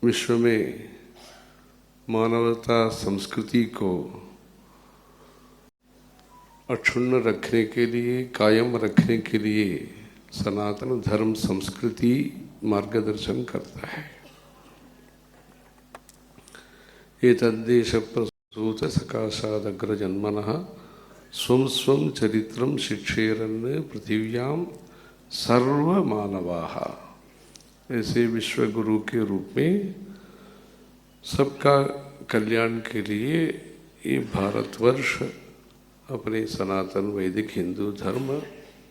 विश्व में मानवता संस्कृति को अक्षुण्ण रखने के लिए, कायम रखने के लिए सनातन धर्म संस्कृति मार्गदर्शन करता है। एतद्देश प्रसूत सकाशादग्रजन्मनः स्वं स्वं चरित्रं शिक्षेरन् पृथिव्यां सर्वमानवाः। ऐसे विश्व गुरु के रूप में सबका कल्याण के लिए ये भारतवर्ष अपने सनातन वैदिक हिंदू धर्म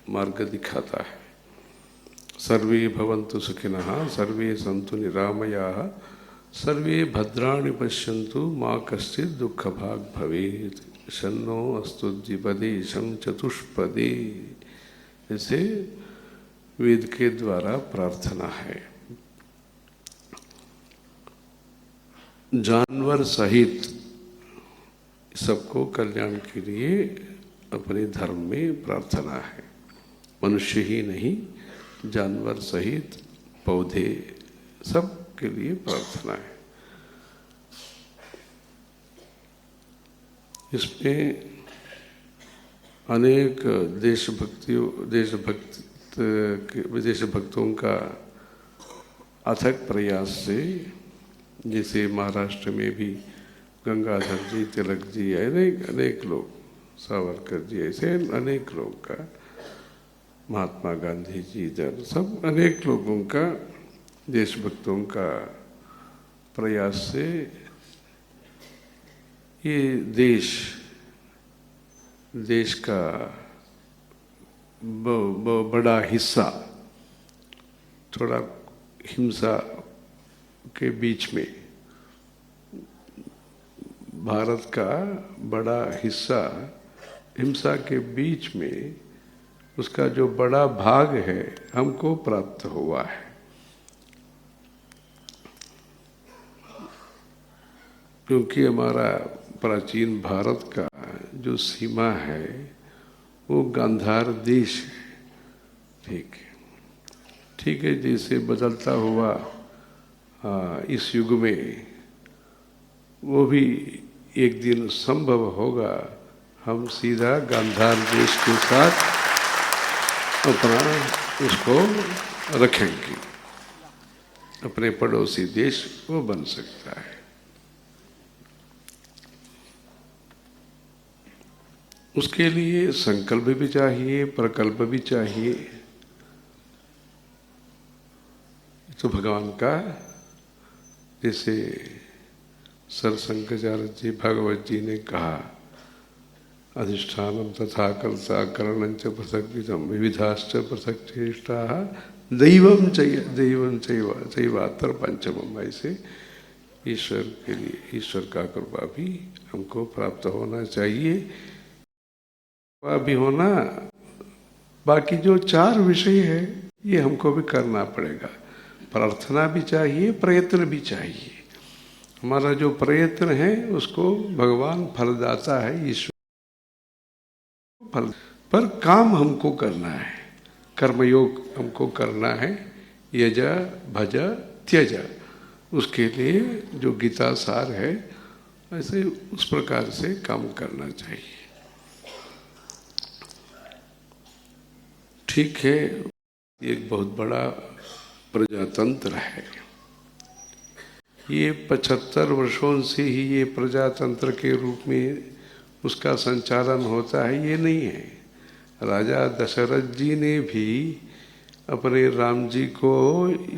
मार्ग दिखाता है। सर्वे भवन्तु सुखिनः, सर्वे सन्तु निरामयाः, सर्वे भद्राणि पश्यन्तु, मा कश्चित् दुःखभाग् भवेत्, शन्नो अस्तु द्विपदे शं चतुष्पदे। ऐसे वेद के द्वारा प्रार्थना है। जानवर सहित सबको कल्याण के लिए अपने धर्म में प्रार्थना है। मनुष्य ही नहीं, जानवर सहित पौधे सब के लिए प्रार्थना है। इसमें अनेक देशभक्तों का अथक प्रयास से, जैसे महाराष्ट्र में भी गंगाधर जी, तिलक जी, अनेक लोग, सावरकर जी, ऐसे अनेक लोग का, महात्मा गांधी जी, सब अनेक लोगों का, देशभक्तों का प्रयास से ये देश का बड़ा हिस्सा थोड़ा हिंसा के बीच में, भारत का बड़ा हिस्सा हिंसा के बीच में, उसका जो बड़ा भाग है हमको प्राप्त हुआ है। क्योंकि हमारा प्राचीन भारत का जो सीमा है वो गांधार देश है। ठीक है, जैसे बदलता हुआ इस युग में वो भी एक दिन संभव होगा, हम सीधा गांधार देश के साथ अपना उसको रखेंगे, अपने पड़ोसी देश वो बन सकता है। उसके लिए संकल्प भी चाहिए, प्रकल्प भी चाहिए। तो भगवान का, जैसे सरसंघचार्य जी भागवत जी ने कहा, अधिष्ठानम तथा कर्ता करणंच पृथक्विदम विविधाश्च पृथक् चेष्टाः दैवं चैवात्र पंचमम। ऐसे ईश्वर के लिए, ईश्वर का कृपा भी हमको प्राप्त होना चाहिए। भी होना, बाकी जो चार विषय है ये हमको भी करना पड़ेगा। प्रार्थना भी चाहिए, प्रयत्न भी चाहिए। हमारा जो प्रयत्न है उसको भगवान फलदाता है, ईश्वर फल, पर काम हमको करना है, कर्मयोग हमको करना है। यज भज त्यज, उसके लिए जो गीता सार है ऐसे उस प्रकार से काम करना चाहिए। ठीक है, एक बहुत बड़ा प्रजातंत्र है। ये 75 वर्षों से ही ये प्रजातंत्र के रूप में उसका संचालन होता है, ये नहीं है। राजा दशरथ जी ने भी अपने राम जी को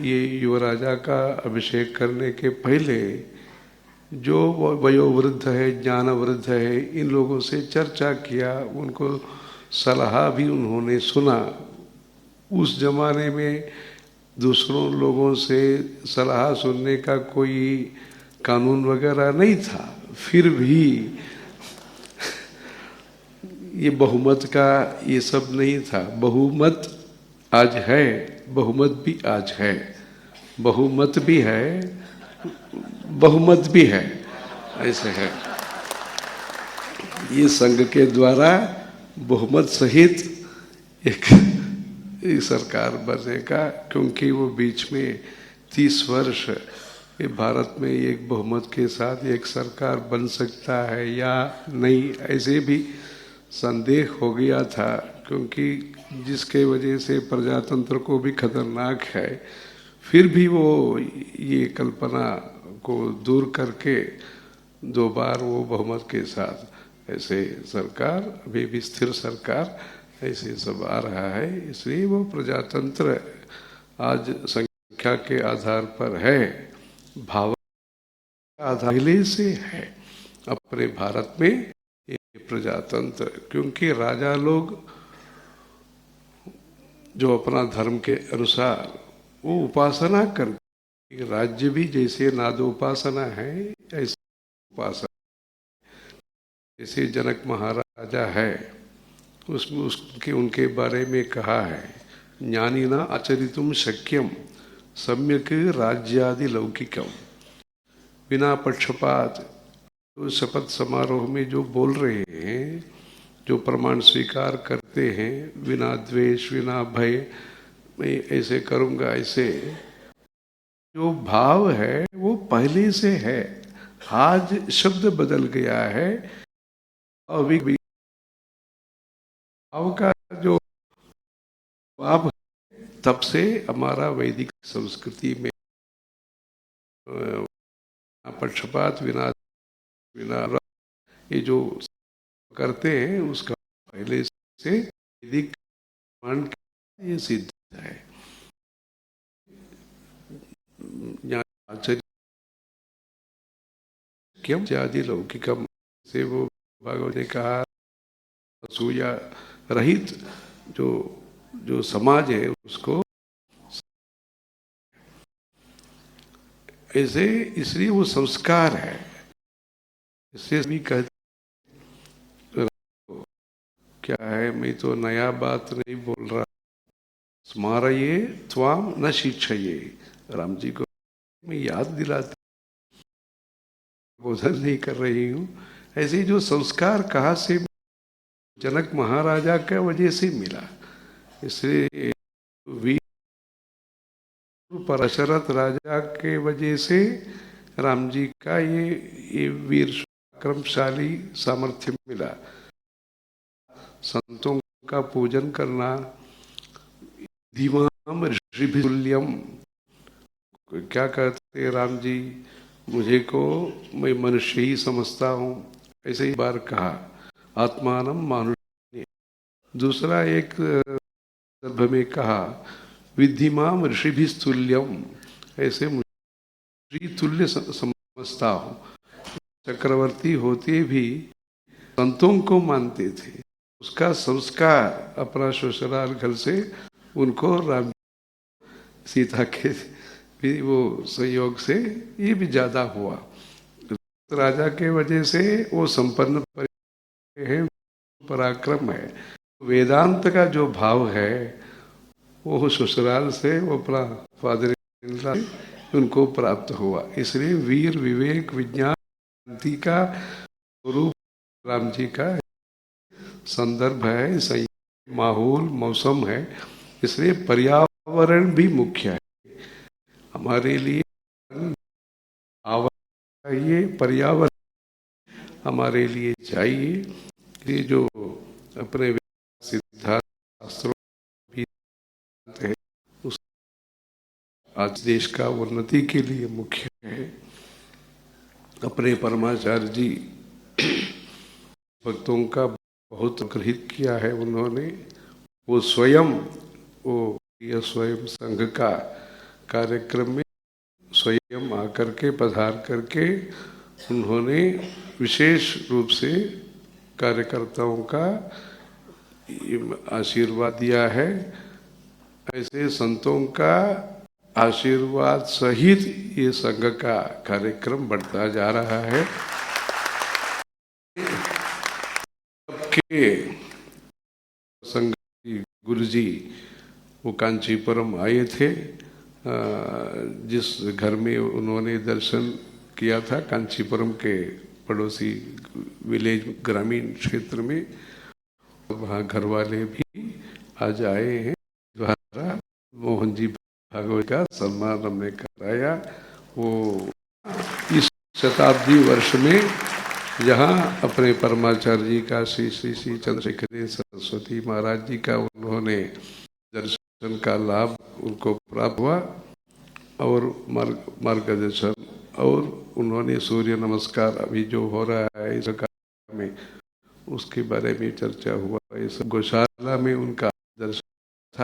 ये युवराजा का अभिषेक करने के पहले जो वयोवृद्ध है, ज्ञानवृद्ध है, इन लोगों से चर्चा किया, उनको सलाह भी उन्होंने सुना। उस जमाने में दूसरों लोगों से सलाह सुनने का कोई कानून वगैरह नहीं था, फिर भी ये बहुमत का ये सब नहीं था। बहुमत आज है, बहुमत भी आज है, बहुमत भी है, बहुमत भी है, ऐसे है। ये संघ के द्वारा बहुमत सहित एक सरकार बनेगा, क्योंकि वो बीच में 30 वर्ष ये भारत में एक बहुमत के साथ एक सरकार बन सकता है या नहीं, ऐसे भी संदेह हो गया था, क्योंकि जिसके वजह से प्रजातंत्र को भी खतरनाक है। फिर भी वो ये कल्पना को दूर करके दो बार वो बहुमत के साथ ऐसे सरकार, अभी भी स्थिर सरकार ऐसे सब आ रहा है। इसलिए वो प्रजातंत्र आज संख्या के आधार पर है, भाव आधार पहले से है अपने भारत में ये प्रजातंत्र। क्योंकि राजा लोग जो अपना धर्म के अनुसार वो उपासना करते, राज्य भी जैसे नादोपासना है ऐसे उपासना। जैसे जनक महाराजा है, उसमें उसके उनके बारे में कहा है, ज्ञानी ना आचरितुम शक्यम सम्यक राज्यादि लौकिकम। बिना पक्षपात तो शपथ समारोह में जो बोल रहे हैं, जो प्रमाण स्वीकार करते हैं, बिना द्वेष बिना भय, मैं ऐसे करूँगा ऐसे, जो भाव है वो पहले से है। आज शब्द बदल गया है, अभी भाव का जो भाव तब से हमारा वैदिक संस्कृति में पक्षपात बिना बिना ये जो करते हैं उसका पहले से वैदिक मान ये सिद्ध है। आचार्य क्यों जाति लौकिकम से वो भागवत ने कहा, असूया रहित जो जो समाज है उसको ऐसे, इसलिए वो संस्कार है। इससे भी कहते क्या है, मैं तो नया बात नहीं बोल रहा, स्मारये त्वाम न शिक्षये, राम जी को मैं याद दिलाती, बोधन नहीं कर रही हूँ। ऐसे जो संस्कार कहाँ से, जनक महाराजा के वजह से मिला। इसलिए वीर परशरथ राजा के वजह से राम जी का ये वीर क्रमशाली सामर्थ्य मिला। संतों का पूजन करना, धीमाम ऋषिभितुल्यम, क्या कहते राम जी, मुझे को मैं मनुष्य ही समझता हूँ, ऐसे ही बार कहा, आत्मानम मानुष्य। दूसरा एक संदर्भ में कहा, विद्धिमाम ऋषिभिस्तुल्यम, ऐसे मुझे तुल्य समझता हूँ। चक्रवर्ती होते भी संतों को मानते थे, उसका संस्कार अपना ससुराल घर से उनको राम सीता के भी वो सहयोग से ये भी ज्यादा हुआ। राजा के वजह से वो संपन्न है, पराक्रम है। वेदांत का जो भाव है वो ससुराल से वो अपना फादर उनको प्राप्त हुआ। इसलिए वीर विवेक विज्ञान शांति का रूप राम जी का संदर्भ है, सही माहौल मौसम है। इसलिए पर्यावरण भी मुख्य है हमारे लिए। ये पर्यावरण हमारे लिए चाहिए। ये जो अपने सिद्धांत शास्त्रों भी है, उस आज देश का उन्नति के लिए मुख्य है। अपने परमाचार्य जी भक्तों का बहुत अनुग्रहित किया है उन्होंने। वो स्वयं वो यह स्वयं संघ का कार्यक्रम में स्वयं आकर के पधार करके उन्होंने विशेष रूप से कार्यकर्ताओं का आशीर्वाद दिया है। ऐसे संतों का आशीर्वाद सहित ये संघ का कार्यक्रम बढ़ता जा रहा है। के संघ गुरु जी वो कांचीपुरम आए थे, जिस घर में उन्होंने दर्शन किया था कांचीपुरम के पड़ोसी विलेज ग्रामीण क्षेत्र में, वहाँ घर वाले भी आज आए हैं। द्वारा मोहन जी भागवत का सम्मान हमने कराया वो इस शताब्दी वर्ष में जहाँ अपने परमाचार्य जी का श्री श्री श्री चंद्रशेखर सरस्वती महाराज जी का उन्होंने दर्शन का लाभ उनको प्राप्त हुआ और मार्गदर्शन, और उन्होंने सूर्य नमस्कार अभी जो हो रहा है इस काल में उसके बारे में चर्चा हुआ। इस गौशाला में उनका दर्शन था।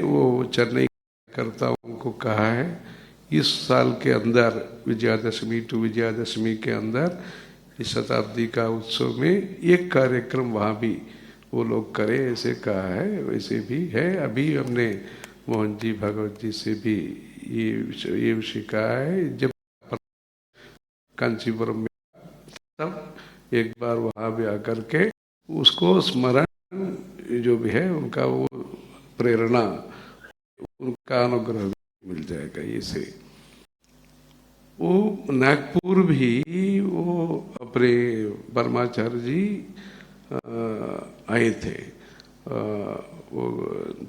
वो चेन्नई करता उनको कहा है इस साल के अंदर विजयादशमी टू विजयादशमी के अंदर इस शताब्दी का उत्सव में एक कार्यक्रम वहाँ भी वो लोग करें, ऐसे कहा है। वैसे भी है, अभी हमने मोहन जी भागवत जी से भी ये विषय कहा है। जब कांचीपुरम में तब एक बार वहाँ भी आकर के उसको स्मरण जो भी है उनका वो प्रेरणा, उनका अनुग्रह मिल जाएगा। इसे वो नागपुर भी वो अपने परमाचार्य जी आए थे। वो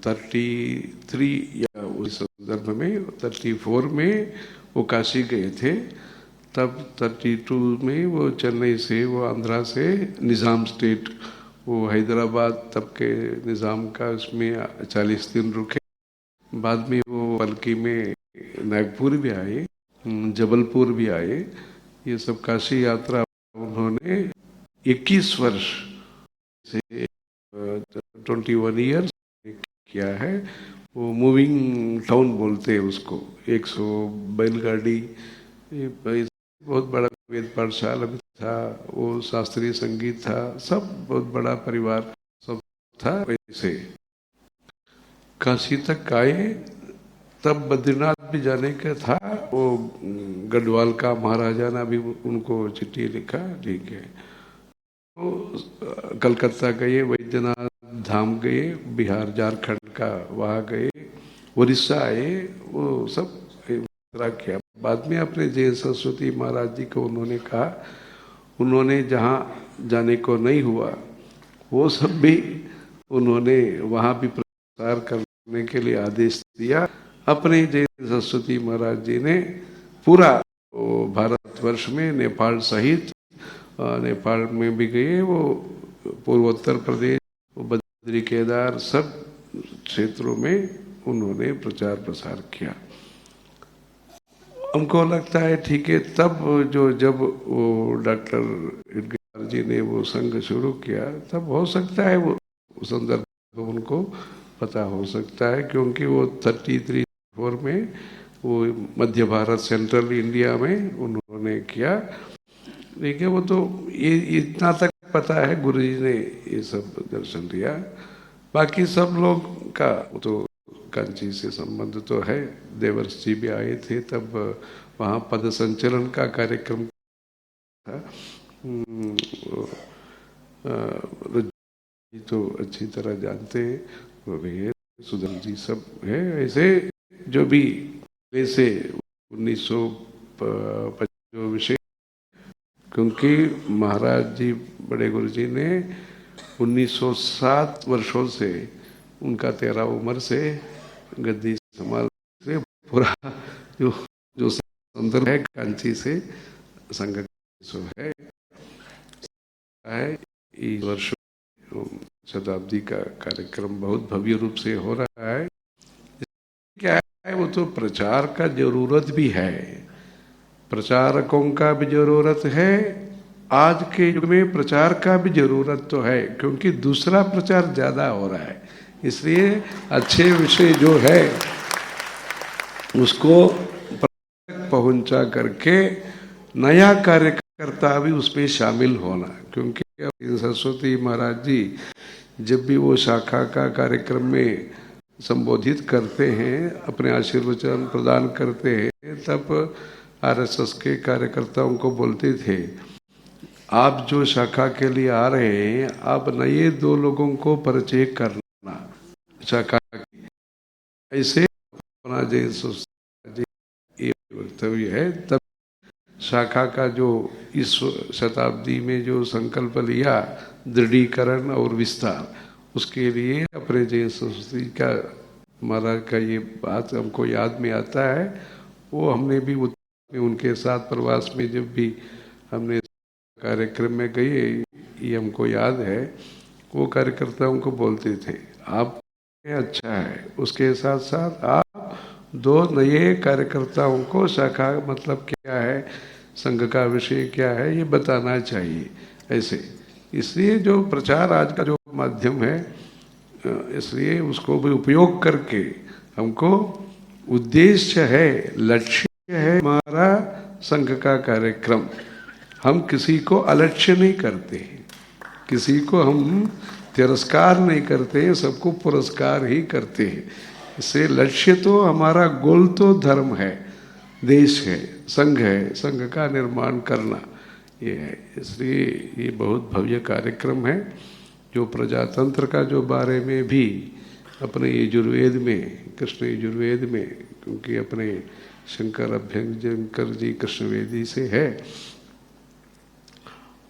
33 या उस संदर्भ में 34 में वो काशी गए थे। तब 32 में वो चेन्नई से, वो आंध्रा से निज़ाम स्टेट, वो हैदराबाद तब के निज़ाम का उसमें 40 दिन रुके। बाद में वो बल्कि में नागपुर भी आए, जबलपुर भी आए। ये सब काशी यात्रा उन्होंने 21 वर्ष से 21 ईयर्स किया है। वो मूविंग टाउन बोलते हैं उसको। 100 बैलगाड़ी, बहुत बड़ा वेद पाठशाला भी था, वो शास्त्रीय संगीत था, सब बहुत बड़ा परिवार सब था। वैसे काशी तक आए, तब बद्रीनाथ भी जाने का था। वो गढ़वाल का महाराजा ने भी उनको चिट्ठी लिखा, ठीक है। तो कलकत्ता गए, वैद्यनाथ धाम गए, बिहार झारखंड का वहाँ गए, उड़ीसा आए, वो सब किया। बाद में अपने जय सरस्वती महाराज जी को उन्होंने कहा, उन्होंने जहाँ जाने को नहीं हुआ वो सब भी उन्होंने वहाँ भी प्रचार करने के लिए आदेश दिया। अपने जय सरस्वती महाराज जी ने पूरा भारतवर्ष में नेपाल सहित, नेपाल में भी गए, वो पूर्वोत्तर प्रदेश, बद्री केदार सब क्षेत्रों में उन्होंने प्रचार प्रसार किया। हमको लगता है ठीक है, तब जब वो डॉक्टर इडगार जी ने वो संघ शुरू किया, तब हो सकता है वो संदर्भ उनको पता हो सकता है, क्योंकि वो 33-34 में वो मध्य भारत, सेंट्रल इंडिया में उन्होंने किया। ठीक है, वो तो ये इतना तक पता है, गुरु जी ने ये सब दर्शन दिया। बाकी सब लोग का तो कांची से संबंध तो है। देवर्ष जी भी आए थे, तब वहाँ पद संचलन का कार्यक्रम था। तो अच्छी तरह जानते हैं, वो भी है, सुधन जी सब है। ऐसे जो भी वैसे 1905 जो विषय, क्योंकि महाराज जी बड़े गुरु जी ने 1907 वर्षों से, उनका 13 उम्र से गद्दी संभाल से पूरा जो संदर्भ है कांची से संगठित है। इस वर्ष शताब्दी का कार्यक्रम बहुत भव्य रूप से हो रहा है। क्या है, वो तो प्रचार का जरूरत भी है, प्रचारकों का भी जरूरत है। आज के युग में प्रचार का भी जरूरत तो है, क्योंकि दूसरा प्रचार ज्यादा हो रहा है। इसलिए अच्छे विषय जो है उसको पहुंचा करके नया कार्यकर्ता भी उस पर शामिल होना। क्योंकि सरस्वती महाराज जी जब भी वो शाखा का कार्यक्रम में संबोधित करते हैं, अपने आशीर्वचन प्रदान करते हैं, तब आरएसएस के कार्यकर्ताओं को बोलते थे, आप जो शाखा के लिए आ रहे हैं, आप नए 2 लोगों को परिचय करना शाखा की। ऐसे अपना जय ये वक्तव्य है। तब शाखा का जो इस शताब्दी में जो संकल्प लिया, दृढ़ीकरण और विस्तार, उसके लिए अपने जय सरस्वती का महाराज का ये बात हमको याद में आता है। वो हमने भी उनके साथ प्रवास में जब भी हमने कार्यक्रम में गए, ये हमको याद है, वो कार्यकर्ताओं को बोलते थे आप अच्छा है, उसके साथ साथ आप 2 नए कार्यकर्ताओं को शाखा मतलब क्या है, संघ का विषय क्या है, ये बताना चाहिए ऐसे। इसलिए जो प्रचार आज का जो माध्यम है, इसलिए उसको भी उपयोग करके हमको उद्देश्य है, लक्ष्य है हमारा संघ का कार्यक्रम। हम किसी को अलक्ष्य नहीं करते, किसी को हम तिरस्कार नहीं करते हैं, सबको पुरस्कार ही करते हैं। इससे लक्ष्य तो हमारा गोल तो धर्म है, देश है, संघ है, संघ का निर्माण करना ये है। इसलिए ये बहुत भव्य कार्यक्रम है। जो प्रजातंत्र का जो बारे में भी अपने यजुर्वेद में, कृष्ण यजुर्वेद में, क्योंकि अपने शंकर अभ्यंकर जी कृष्णवेदी से है,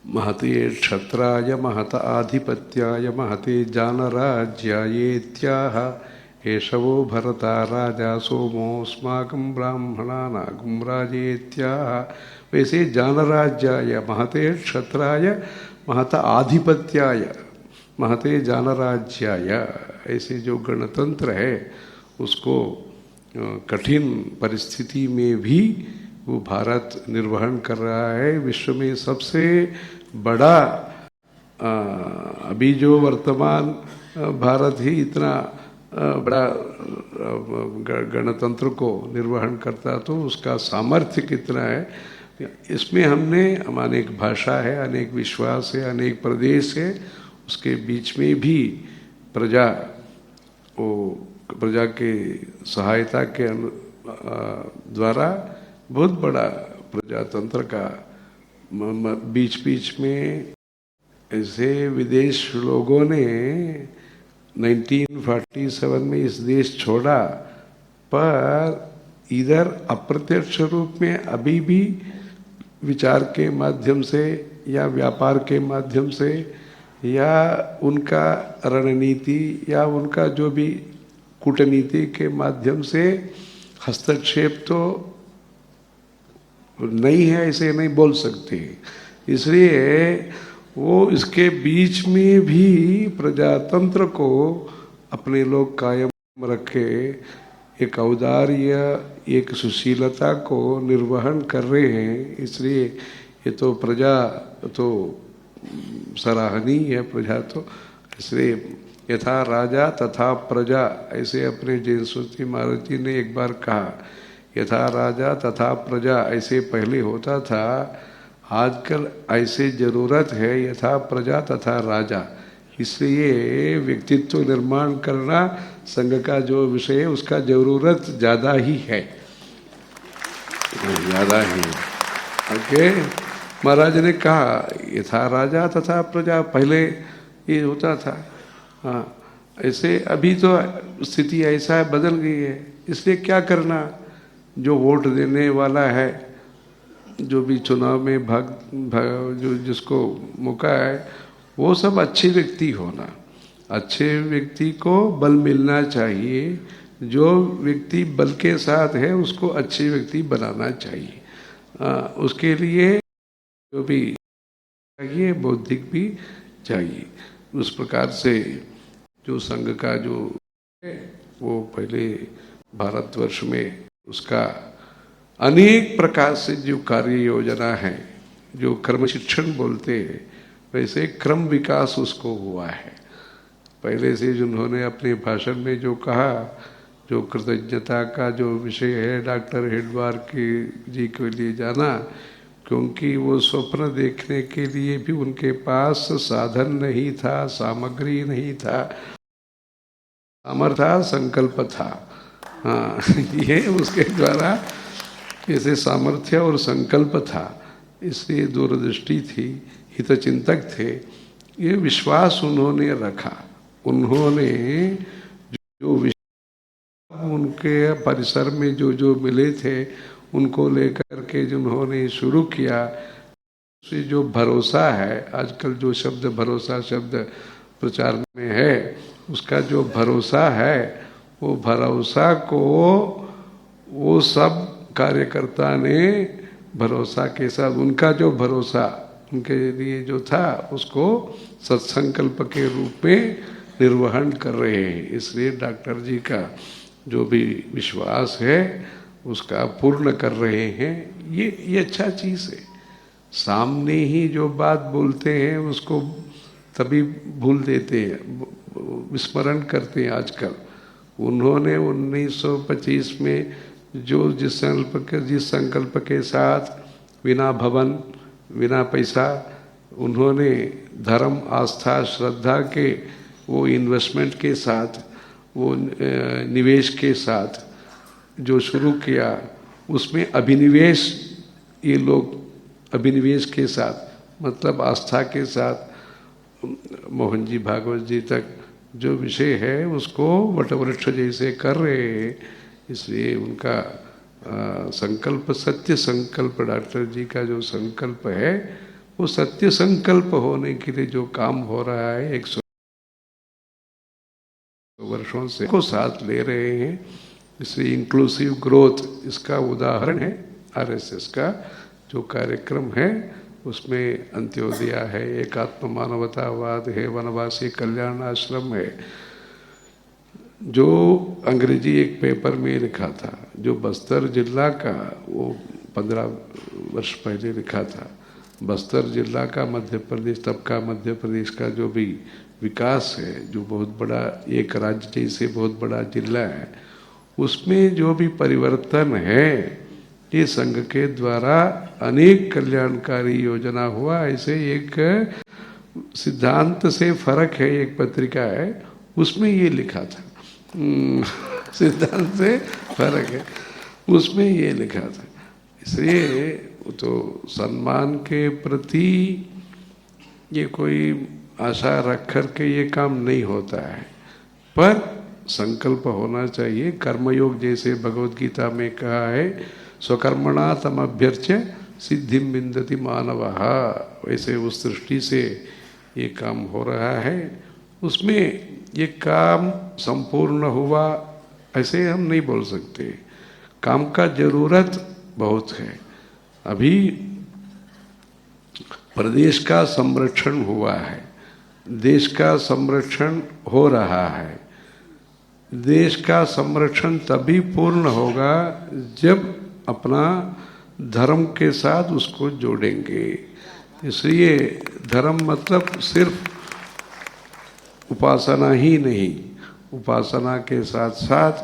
महते क्षत्राय महत आधिपत्याय महते जानराज्यायेत्याह एषवो भरता राजा सोमोऽस्माकं ब्राह्मणानां राजेत्याह। वैसे जानराज्याय महते क्षत्राय महत आधिपत्याय महते जानराज्याय, ऐसे जो गणतंत्र है उसको कठिन परिस्थिति में भी वो भारत निर्वहन कर रहा है। विश्व में सबसे बड़ा अभी जो वर्तमान भारत ही इतना बड़ा गणतंत्र को निर्वहन करता, तो उसका सामर्थ्य कितना है। इसमें हमने अनेक भाषा है, अनेक विश्वास है, अनेक प्रदेश है, उसके बीच में भी प्रजा के सहायता के द्वारा बहुत बड़ा प्रजातंत्र का बीच बीच में ऐसे विदेश लोगों ने 1947 में इस देश छोड़ा, पर इधर अप्रत्यक्ष रूप में अभी भी विचार के माध्यम से या व्यापार के माध्यम से या उनका रणनीति या उनका जो भी कूटनीति के माध्यम से हस्तक्षेप तो नहीं है, ऐसे नहीं बोल सकते। इसलिए वो इसके बीच में भी प्रजातंत्र को अपने लोग कायम रखे, एक औदार्य, एक सुशीलता को निर्वहन कर रहे हैं। इसलिए ये तो प्रजा तो सराहनीय है, प्रजा तो। इसलिए यथा राजा तथा प्रजा, ऐसे अपने जैन श्रुति महाराज जी ने एक बार कहा, यथा राजा तथा प्रजा ऐसे पहले होता था, आजकल ऐसे जरूरत है यथा प्रजा तथा राजा। इसलिए व्यक्तित्व निर्माण करना संघ का जो विषय है उसका जरूरत ज़्यादा ही है, ज़्यादा ही। ओके, महाराज ने कहा यथा राजा तथा प्रजा, पहले ये होता था। हाँ, ऐसे अभी तो स्थिति ऐसा बदल गई है। इसलिए क्या करना, जो वोट देने वाला है, जो भी चुनाव में जो जिसको मौका है, वो सब अच्छे व्यक्ति होना, अच्छे व्यक्ति को बल मिलना चाहिए। जो व्यक्ति बल के साथ है उसको अच्छे व्यक्ति बनाना चाहिए। उसके लिए जो भी चाहिए, बौद्धिक भी चाहिए। उस प्रकार से जो संघ का जो है वो पहले भारतवर्ष में उसका अनेक प्रकार से जो कार्य योजना है, जो कर्म शिक्षण बोलते हैं, वैसे क्रम विकास उसको हुआ है। पहले से जिन्होंने अपने भाषण में जो कहा, जो कृतज्ञता का जो विषय है डॉक्टर हेडवार जी के लिए जाना, क्योंकि वो स्वप्न देखने के लिए भी उनके पास साधन नहीं था, सामग्री नहीं था, सामर्थ्य था, संकल्प था। हाँ, ये उसके द्वारा ऐसे सामर्थ्य और संकल्प था, इसलिए दूरदृष्टि थी, हितचिंतक थे। ये विश्वास उन्होंने रखा। उन्होंने जो उनके परिसर में जो जो मिले थे उनको लेकर के जिन्होंने शुरू किया, उससे जो भरोसा है, आजकल जो शब्द भरोसा शब्द प्रचार में है, उसका जो भरोसा है, वो भरोसा को वो सब कार्यकर्ता ने भरोसा के साथ उनका जो भरोसा उनके लिए जो था उसको सत्संकल्प के रूप में निर्वहन कर रहे हैं। इसलिए डॉक्टर जी का जो भी विश्वास है उसका पूर्ण कर रहे हैं। ये अच्छा चीज़ है। सामने ही जो बात बोलते हैं उसको तभी भूल देते हैं, विस्मरण करते हैं आजकल। उन्होंने 1925 में जो जिस संकल्प के साथ बिना भवन बिना पैसा उन्होंने धर्म आस्था श्रद्धा के वो इन्वेस्टमेंट के साथ वो निवेश के साथ जो शुरू किया उसमें अभिनिवेश, ये लोग अभिनिवेश के साथ मतलब आस्था के साथ मोहन जी भागवत जी तक जो विषय है उसको वटवृक्ष जैसे कर रहे हैं। इसलिए उनका संकल्प सत्य संकल्प, डॉक्टर जी का जो संकल्प है वो सत्य संकल्प होने के लिए जो काम हो रहा है 100 वर्षों से को साथ ले रहे हैं। इसलिए इंक्लूसिव ग्रोथ इसका उदाहरण है। आरएसएस का जो कार्यक्रम है उसमें अंत्योदय है, एकात्म मानवतावाद है, वनवासी कल्याण आश्रम है। जो अंग्रेजी एक पेपर में लिखा था, जो बस्तर जिला का वो 15 वर्ष पहले लिखा था, बस्तर जिला का मध्य प्रदेश तब का मध्य प्रदेश का जो भी विकास है, जो बहुत बड़ा एक राज्य जैसे बहुत बड़ा जिला है, उसमें जो भी परिवर्तन है ये संघ के द्वारा अनेक कल्याणकारी योजना हुआ। ऐसे एक सिद्धांत से फर्क है, एक पत्रिका है उसमें ये लिखा था सिद्धांत से फर्क है उसमें ये लिखा था। इसलिए तो सम्मान के प्रति ये कोई आशा रख कर के ये काम नहीं होता है, पर संकल्प होना चाहिए। कर्मयोग जैसे भगवत गीता में कहा है, स्वकर्मणा तमभ्यर्च्य सिद्धिम विन्दति मानवः, वैसे उस दृष्टि से ये काम हो रहा है। उसमें ये काम संपूर्ण हुआ ऐसे हम नहीं बोल सकते, काम का जरूरत बहुत है। अभी प्रदेश का संरक्षण हुआ है, देश का संरक्षण हो रहा है। देश का संरक्षण तभी पूर्ण होगा जब अपना धर्म के साथ उसको जोड़ेंगे। इसलिए धर्म मतलब सिर्फ उपासना ही नहीं, उपासना के साथ साथ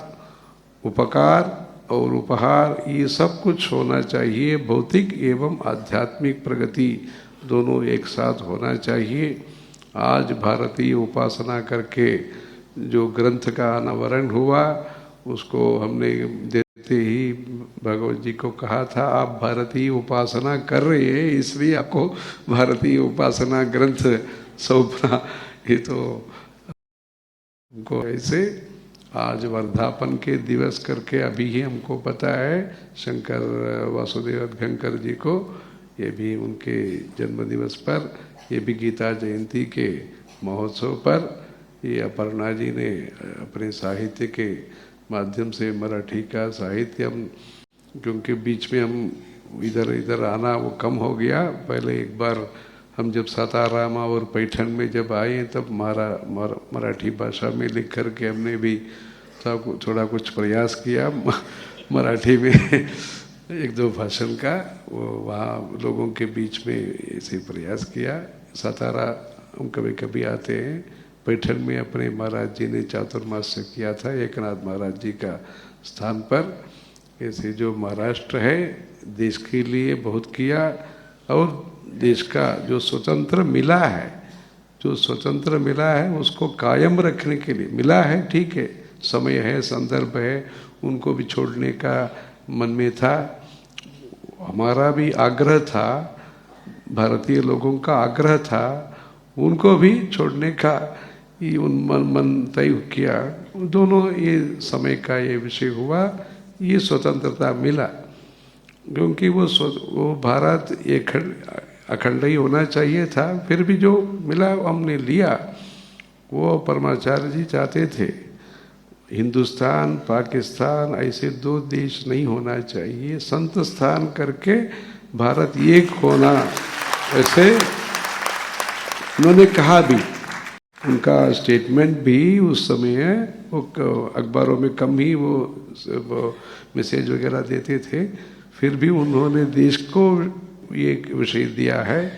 उपकार और उपहार ये सब कुछ होना चाहिए। भौतिक एवं आध्यात्मिक प्रगति दोनों एक साथ होना चाहिए। आज भारतीय उपासना करके जो ग्रंथ का अनावरण हुआ उसको हमने देते ही भगवत जी को कहा था, आप भारतीय उपासना कर रहे हैं इसलिए आपको भारतीय उपासना ग्रंथ सौंपना। ये तो हमको ऐसे आज वर्धापन के दिवस करके अभी ही हमको पता है, शंकर वासुदेव अभ्यंकर जी को ये भी उनके जन्म दिवस पर, ये भी गीता जयंती के महोत्सव पर ये अपर्णा जी ने अपने साहित्य के माध्यम से मराठी का साहित्य हम, क्योंकि बीच में हम इधर आना वो कम हो गया। पहले एक बार हम जब सातारामा और पैठन में जब आए तब मराठी भाषा में लिख कर के हमने भी थोड़ा कुछ प्रयास किया मराठी में एक दो भाषण का, वो वहाँ लोगों के बीच में ऐसे प्रयास किया। सातारा हम कभी कभी आते हैं, पैठन में अपने महाराज जी ने चातुर्मास्य किया था एकनाथ महाराज जी का स्थान पर। ऐसे जो महाराष्ट्र है देश के लिए बहुत किया, और देश का जो स्वतंत्र मिला है, जो स्वतंत्र मिला है उसको कायम रखने के लिए मिला है। ठीक है, समय है, संदर्भ है, उनको भी छोड़ने का मन में था। हमारा भी आग्रह था, भारतीय लोगों का आग्रह था, उनको भी छोड़ने का ये मन तय किया। दोनों ये समय का ये विषय हुआ, ये स्वतंत्रता मिला, क्योंकि वो भारत एक अखंड ही होना चाहिए था। फिर भी जो मिला हमने लिया। वो परमाचार्य जी चाहते थे हिंदुस्तान पाकिस्तान ऐसे दो देश नहीं होना चाहिए, संत स्थान करके भारत एक होना, ऐसे उन्होंने कहा भी। उनका स्टेटमेंट भी उस समय है, वो अखबारों में कम ही वो मैसेज वगैरह देते थे, फिर भी उन्होंने देश को ये विषय दिया है,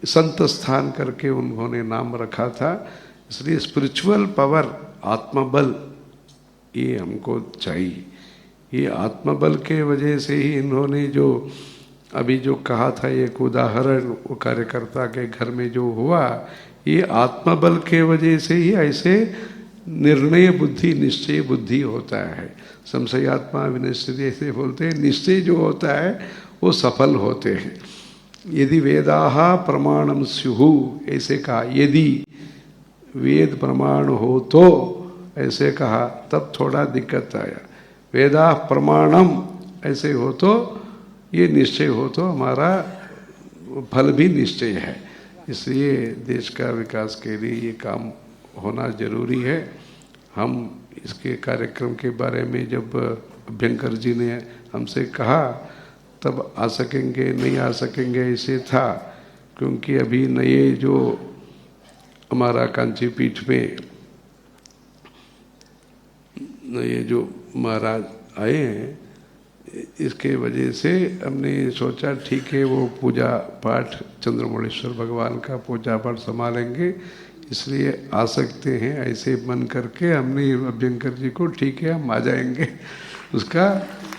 संत स्थान करके उन्होंने नाम रखा था। इसलिए स्पिरिचुअल पावर, आत्मबल, ये हमको चाहिए। ये आत्मबल के वजह से ही इन्होंने जो अभी जो कहा था, एक उदाहरण वो कार्यकर्ता के घर में जो हुआ, ये आत्मबल के वजह से ही ऐसे निर्णय बुद्धि, निश्चय बुद्धि होता है। संशयात्मा विनिश्चित ऐसे बोलते हैं, निश्चय जो होता है वो सफल होते हैं। यदि वेदाः प्रमाणम स्युः, ऐसे कहा, यदि वेद प्रमाण हो तो, ऐसे कहा, तब थोड़ा दिक्कत आया। वेदाः प्रमाणम ऐसे हो तो, ये निश्चय हो तो हमारा फल भी निश्चय है। इसलिए देश का विकास के लिए ये काम होना जरूरी है। हम इसके कार्यक्रम के बारे में जब अभ्यंकर जी ने हमसे कहा, तब आ सकेंगे नहीं आ सकेंगे ऐसे था, क्योंकि अभी नए जो हमारा कांची पीठ में नए जो महाराज आए हैं, इसके वजह से हमने सोचा ठीक है, वो पूजा पाठ चंद्रमौलेश्वर भगवान का पूजा पाठ संभालेंगे, इसलिए आ सकते हैं, ऐसे मन करके हमने अभ्यंकर जी को, ठीक है हम आ जाएंगे, उसका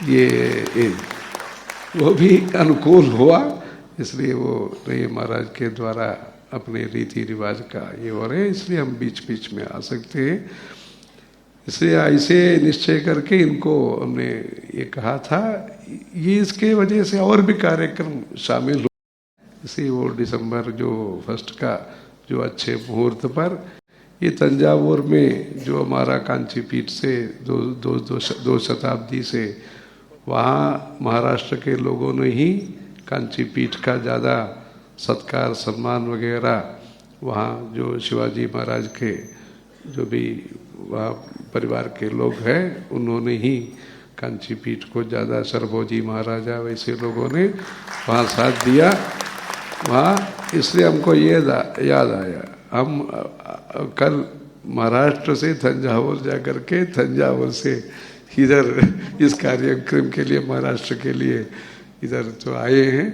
ये वो भी अनुकूल हुआ। इसलिए वो नए महाराज के द्वारा अपने रीति रिवाज का ये हो रहे हैं, इसलिए हम बीच बीच में आ सकते हैं। इसलिए ऐसे निश्चय करके इनको हमने ये कहा था। ये इसके वजह से और भी कार्यक्रम शामिल हो, इसी वो दिसंबर जो 1 का जो अच्छे मुहूर्त पर, ये तंजावुर में जो हमारा कांची पीठ से दो शताब्दी से, वहाँ महाराष्ट्र के लोगों ने ही कांची पीठ का ज़्यादा सत्कार सम्मान वगैरह, वहाँ जो शिवाजी महाराज के जो भी वहाँ परिवार के लोग हैं, उन्होंने ही कांची पीठ को ज़्यादा, सरभोजी महाराजा वैसे लोगों ने वहाँ साथ दिया वहाँ। इसलिए हमको ये याद आया, हम कल महाराष्ट्र से तंजावुर जा कर के, तंजावुर से इधर इस कार्यक्रम के लिए, महाराष्ट्र के लिए इधर तो आए हैं।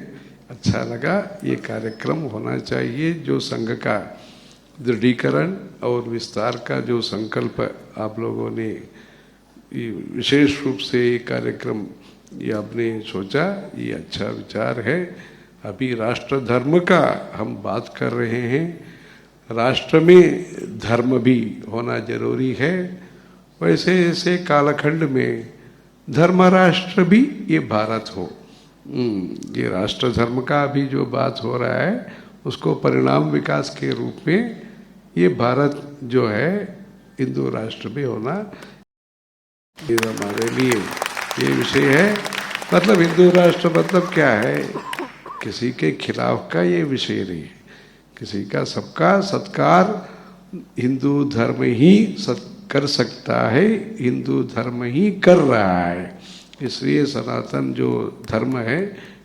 अच्छा लगा, ये कार्यक्रम होना चाहिए। जो संघ का दृढ़ीकरण और विस्तार का जो संकल्प आप लोगों ने विशेष रूप से ये कार्यक्रम ये आपने सोचा, ये अच्छा विचार है। अभी राष्ट्र धर्म का हम बात कर रहे हैं, राष्ट्र में धर्म भी होना जरूरी है। वैसे ऐसे कालखंड में धर्म राष्ट्र भी ये भारत हो। ये राष्ट्र धर्म का भी जो बात हो रहा है, उसको परिणाम विकास के रूप में ये भारत जो है हिंदू राष्ट्र भी होना, ये हमारे लिए ये विषय है। मतलब हिंदू राष्ट्र मतलब क्या है, किसी के खिलाफ का ये विषय नहीं है, किसी का सबका सत्कार हिंदू धर्म ही कर सकता है, हिंदू धर्म ही कर रहा है। इसलिए सनातन जो धर्म है,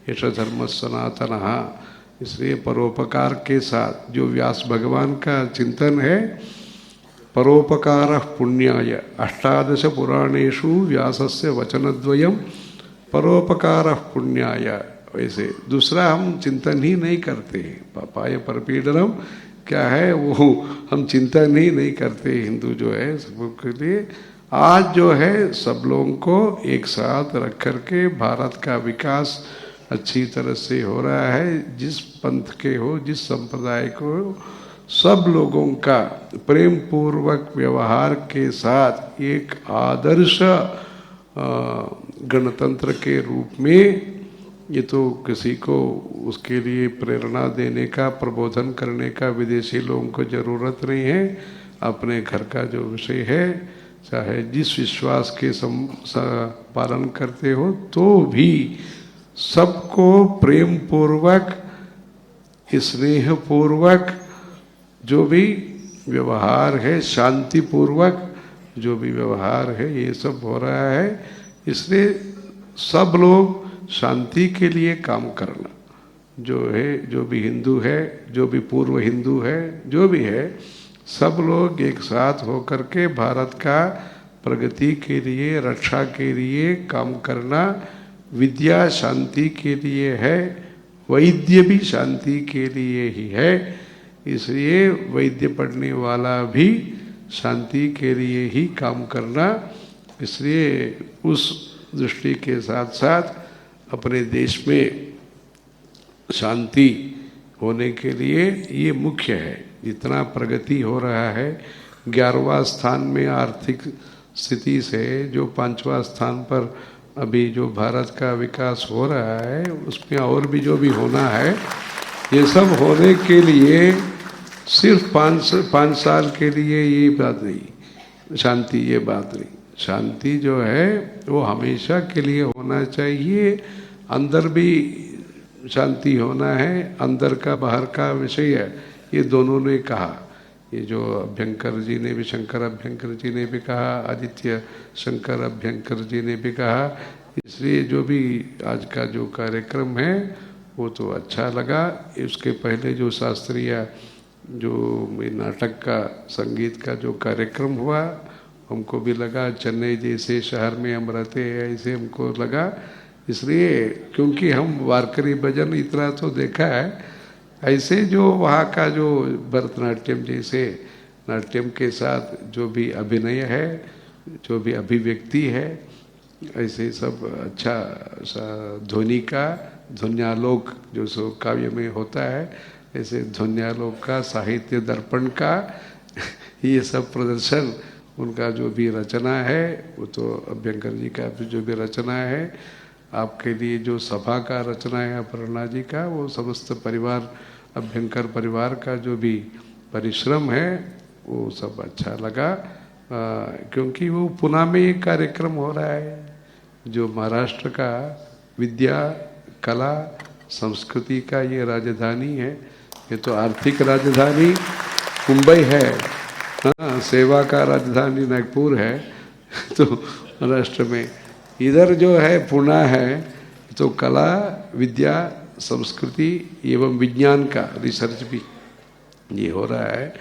यश धर्म सनातन, इसलिए परोपकार के साथ जो व्यास भगवान का चिंतन है, परोपकार पुण्याय, 18 पुराणेषु व्यासस्य वचनद्वयम परोपकार पुण्याय। वैसे दूसरा हम चिंतन ही नहीं करते, पापाय परपीडनम क्या है वो हम चिंतन ही नहीं करते। हिंदू जो है सबके लिए आज जो है सब लोगों को एक साथ रख करके भारत का विकास अच्छी तरह से हो रहा है। जिस पंथ के हो, जिस संप्रदाय को हो, सब लोगों का प्रेम पूर्वक व्यवहार के साथ एक आदर्श गणतंत्र के रूप में, ये तो किसी को उसके लिए प्रेरणा देने का, प्रबोधन करने का विदेशी लोगों को जरूरत नहीं है। अपने घर का जो विषय है, चाहे जिस विश्वास के पालन करते हो, तो भी सबको प्रेम पूर्वक, स्नेह पूर्वक जो भी व्यवहार है, शांति पूर्वक जो भी व्यवहार है ये सब हो रहा है। इसलिए सब लोग शांति के लिए काम करना, जो है, जो भी हिंदू है, जो भी पूर्व हिंदू है, जो भी है, सब लोग एक साथ होकर के भारत का प्रगति के लिए, रक्षा के लिए काम करना। विद्या शांति के लिए है, वैद्य भी शांति के लिए ही है। इसलिए वैद्य पढ़ने वाला भी शांति के लिए ही काम करना। इसलिए उस दृष्टि के साथ साथ अपने देश में शांति होने के लिए ये मुख्य है। जितना प्रगति हो रहा है, 11वां स्थान में आर्थिक स्थिति से जो 5वां स्थान पर अभी जो भारत का विकास हो रहा है, उसमें और भी जो भी होना है, ये सब होने के लिए सिर्फ 5 साल के लिए ये बात नहीं, शांति ये बात नहीं। शांति जो है वो हमेशा के लिए होना चाहिए। अंदर भी शांति होना है, अंदर का बाहर का विषय है, ये दोनों ने कहा। ये जो अभ्यंकर जी ने भी, शंकर अभ्यंकर जी ने भी कहा, आदित्य शंकर अभ्यंकर जी ने भी कहा। इसलिए जो भी आज का जो कार्यक्रम है वो तो अच्छा लगा। उसके पहले जो शास्त्रीय जो नाटक का, संगीत का जो कार्यक्रम हुआ, हमको भी लगा चेन्नई जैसे शहर में हम रहते हैं ऐसे हमको लगा। इसलिए क्योंकि हम वारकरी भजन इतना तो देखा है, ऐसे जो वहाँ का जो भरतनाट्यम जैसे नाट्यम के साथ जो भी अभिनय है, जो भी अभिव्यक्ति है, ऐसे सब अच्छा ध्वनि का, ध्वन्यालोक जो सो काव्य में होता है, ऐसे ध्वन्यालोक का, साहित्य दर्पण का ये सब प्रदर्शन, उनका जो भी रचना है वो तो अभ्यंकर जी का जो भी रचना है, आपके लिए जो सभा का रचना है अपर्णा जी का, वो समस्त परिवार, अभ्यंकर परिवार का जो भी परिश्रम है वो सब अच्छा लगा। क्योंकि वो पुणे में एक कार्यक्रम हो रहा है जो महाराष्ट्र का विद्या, कला, संस्कृति का ये राजधानी है। ये तो आर्थिक राजधानी मुंबई है, हाँ, सेवा का राजधानी नागपुर है तो महाराष्ट्र में इधर जो है पुणे है, तो कला, विद्या, संस्कृति एवं विज्ञान का रिसर्च भी ये हो रहा है।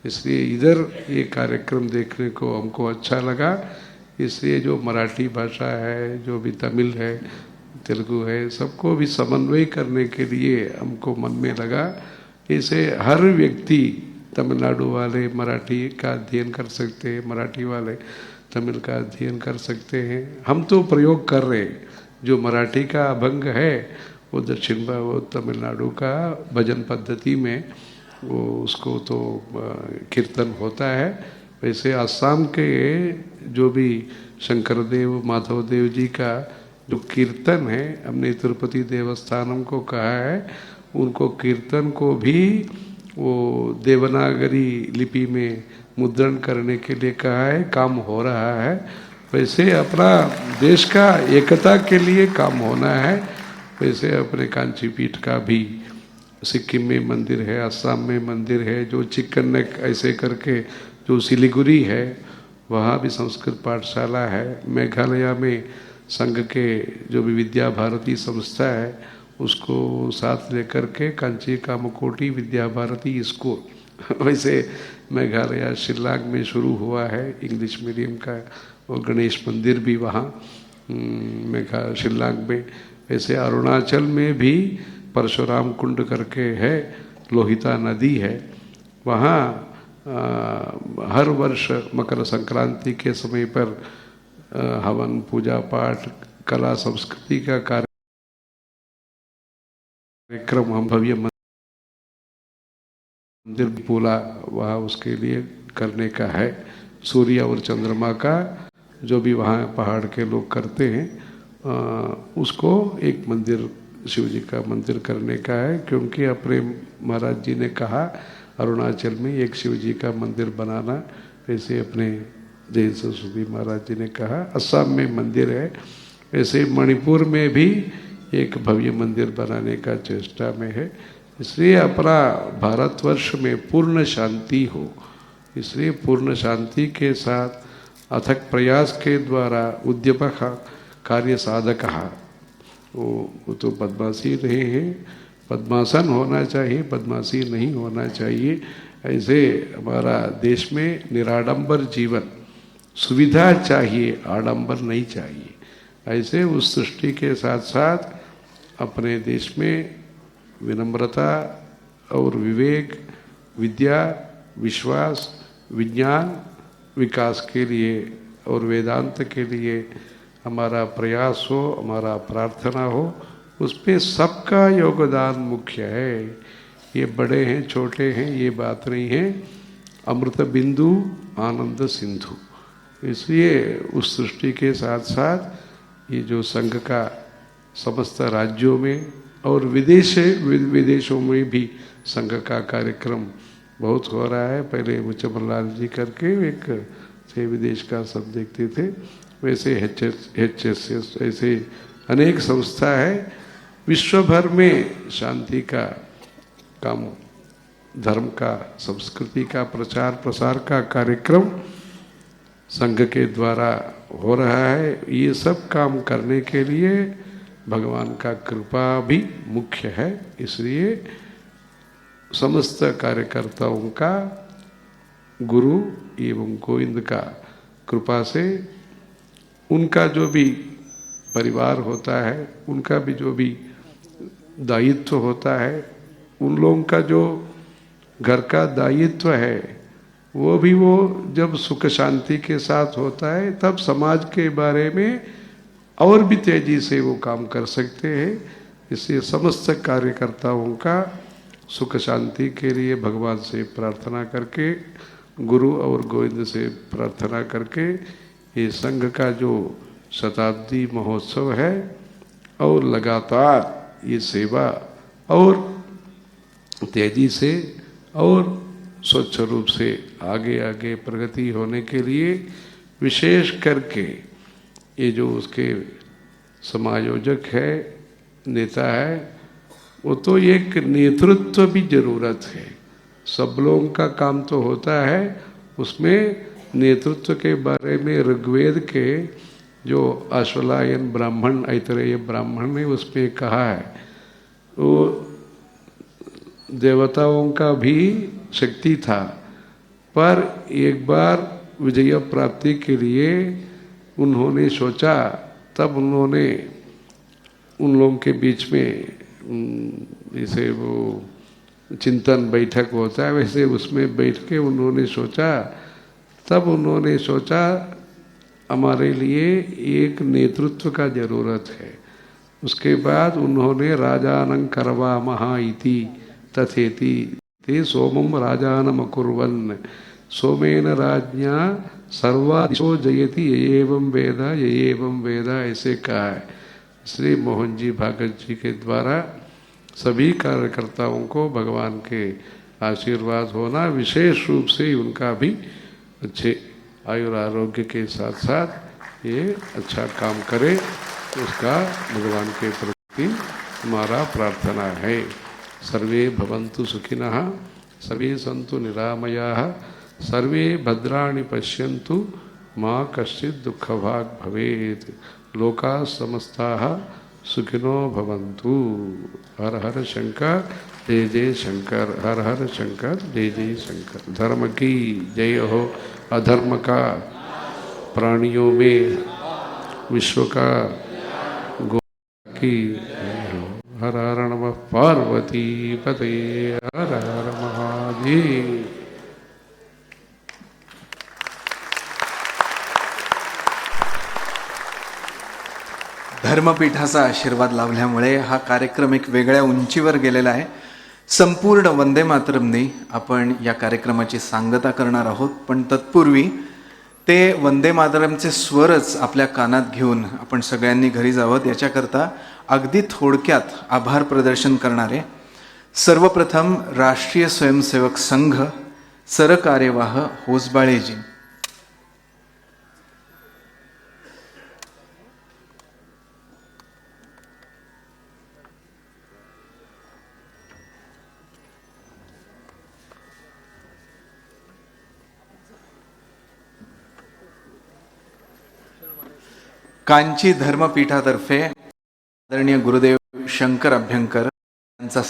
इसलिए इधर ये कार्यक्रम देखने को हमको अच्छा लगा। इसलिए जो मराठी भाषा है, जो भी तमिल है, तेलुगु है, सबको भी समन्वय करने के लिए हमको मन में लगा। इसे हर व्यक्ति, तमिलनाडु वाले मराठी का अध्ययन कर सकते हैं, मराठी वाले तमिल का अध्ययन कर सकते हैं। हम तो प्रयोग कर रहे हैं, जो मराठी का अभंग है वो दक्षिण वो तमिलनाडु का भजन पद्धति में वो उसको तो कीर्तन होता है। वैसे असम के जो भी शंकरदेव, माधवदेव जी का जो कीर्तन है, हमने तिरुपति देवस्थानम को कहा है, उनको कीर्तन को भी वो देवनागरी लिपि में मुद्रण करने के लिए कहा है, काम हो रहा है। वैसे अपना देश का एकता के लिए काम होना है। वैसे अपने कांची पीठ का भी सिक्किम में मंदिर है, असम में मंदिर है, जो चिकन नेक ऐसे करके जो सिलीगुड़ी है वहाँ भी संस्कृत पाठशाला है। मेघालय में संघ के जो भी विद्या भारती संस्था है उसको साथ लेकर के कांची कामकोटी विद्या भारती स्कूल वैसे मेघालय शिल्लांग में शुरू हुआ है इंग्लिश मीडियम का, और गणेश मंदिर भी वहाँ शिल्लांग में। वैसे अरुणाचल में भी परशुराम कुंड करके है, लोहिता नदी है, वहाँ हर वर्ष मकर संक्रांति के समय पर हवन, पूजा पाठ, कला, संस्कृति का कार्यक्रम हम भव्य मंदिर पूरा वहाँ उसके लिए करने का है। सूर्य और चंद्रमा का जो भी वहाँ पहाड़ के लोग करते हैं उसको एक मंदिर, शिव जी का मंदिर करने का है। क्योंकि अपने महाराज जी ने कहा अरुणाचल में एक शिव जी का मंदिर बनाना, वैसे अपने जैन सरस्वती महाराज जी ने कहा असम में मंदिर है, वैसे मणिपुर में भी एक भव्य मंदिर बनाने का चेष्टा में है। इसलिए अपना भारतवर्ष में पूर्ण शांति हो, इसलिए पूर्ण शांति के साथ अथक प्रयास के द्वारा उद्यमः कार्य साधकः, वो तो बदमाशी नहीं है, पद्मासन होना चाहिए, बदमाशी नहीं होना चाहिए। ऐसे हमारा देश में निराडंबर जीवन, सुविधा चाहिए, आडंबर नहीं चाहिए। ऐसे उस सृष्टि के साथ साथ अपने देश में विनम्रता और विवेक, विद्या, विश्वास, विज्ञान विकास के लिए और वेदांत के लिए हमारा प्रयास हो, हमारा प्रार्थना हो, उस पे सबका योगदान मुख्य है। ये बड़े हैं छोटे हैं ये बात नहीं है, अमृत बिंदु आनंद सिंधु। इसलिए उस सृष्टि के साथ साथ ये जो संघ का समस्त राज्यों में और विदेशों में भी संघ का कार्यक्रम बहुत हो रहा है। पहले वो चमनलाल जी करके एक थे, विदेश का सब देखते थे, वैसे HSS ऐसे अनेक संस्था है। विश्व भर में शांति का काम, धर्म का, संस्कृति का प्रचार प्रसार का कार्यक्रम संघ के द्वारा हो रहा है। ये सब काम करने के लिए भगवान का कृपा भी मुख्य है। इसलिए समस्त कार्यकर्ताओं का गुरु एवं गोविंद का कृपा से उनका जो भी परिवार होता है, उनका भी जो भी दायित्व होता है, उन लोगों का जो घर का दायित्व है, वो भी वो जब सुख शांति के साथ होता है तब समाज के बारे में और भी तेजी से वो काम कर सकते हैं। इसलिए समस्त कार्यकर्ताओं का सुख शांति के लिए भगवान से प्रार्थना करके, गुरु और गोविंद से प्रार्थना करके, ये संघ का जो शताब्दी महोत्सव है और लगातार ये सेवा और तेजी से और स्वच्छ रूप से आगे आगे प्रगति होने के लिए, विशेष करके ये जो उसके समायोजक है, नेता है, वो तो एक नेतृत्व भी जरूरत है। सब लोगों का काम तो होता है, उसमें नेतृत्व के बारे में ऋग्वेद के जो अश्वलायन ब्राह्मण, ऐतरेय ब्राह्मण ने उसमें कहा है, वो देवताओं का भी शक्ति था, पर एक बार विजय प्राप्ति के लिए उन्होंने सोचा, तब उन्होंने उन लोगों के बीच में जैसे वो चिंतन बैठक होता है, वैसे उसमें बैठ के उन्होंने सोचा, तब उन्होंने सोचा हमारे लिए एक नेतृत्व का जरूरत है। उसके बाद उन्होंने राजानं करवामः इति तथेति ते सोमम राजानम अकुर्वन् सोमेन राज्ञा सर्वादिशो जयति ये एवं वेद ऐसे कहा है। श्री मोहन जी भागवत जी के द्वारा सभी कार्यकर्ताओं को भगवान के आशीर्वाद होना, विशेष रूप से उनका भी अच्छे आयुर आरोग्य के साथ साथ ये अच्छा काम करे, उसका भगवान के प्रति हमारा प्रार्थना है। सर्वे भवन्तु सुखिनः, सर्वे सन्तु निरामयाः, सर्वे भद्राणि पश्यन्तु, मां कश्चित् दुःखभाग् भवेत्, लोकाः समस्ताः सुखिनो भवन्तु। हर हर शंकर, जय जय शंकर, हर हर शंकर, जय जय शंकर। धर्म की जय हो, अधर्म का प्राणियों में, विश्व का गो की जय हो। हर हर नमः पार्वती पते, हर हर महादेव। धर्मपीठाचा आशीर्वाद लाभल्यामुळे हा कार्यक्रम एक वेगळ्या उंचीवर गेलेला आहे। संपूर्ण वंदे मातरमने आपण या कार्यक्रमाची सांगता करणार आहोत, पण तत्पूर्वी ते वंदे मातरमचे स्वरच आपल्या कानात घेऊन आपण सगळ्यांनी घरी जावं, याच्याकरता अगदी थोडक्यात आभार प्रदर्शन करणारे सर्वप्रथम राष्ट्रीय स्वयंसेवक संघ सरकार्यवाह होसबाळेजी। कांची धर्मपीठातर्फे आदरणीय गुरुदेव शंकर अभ्यंकर यांचा